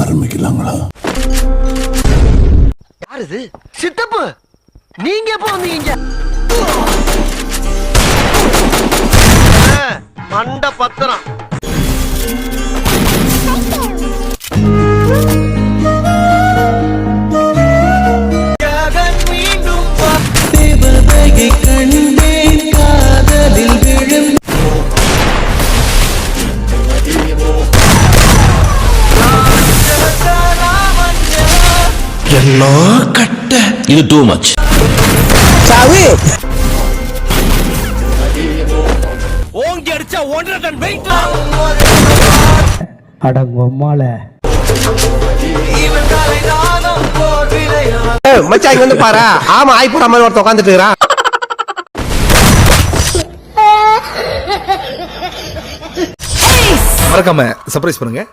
ஆரம்பிக்கலாங்களா? யார் இது? சித்தப்பு, நீங்க எப்போ வந்தீங்க? மண்ட பத்திரம். எல்லாம் கட்ட இது டூ மச். சாவி ஓங்கி அடிச்சா 1.5 டன் வெயிட். அடங்கொம்மால மச்சான் இங்க வந்து பாரு. ஆமா ஆய் போற மாதிரி ஒருத்தன் உட்காந்துட்டு இருக்கிறான். மறக்காம சர்ப்ரைஸ் பண்ணுங்க.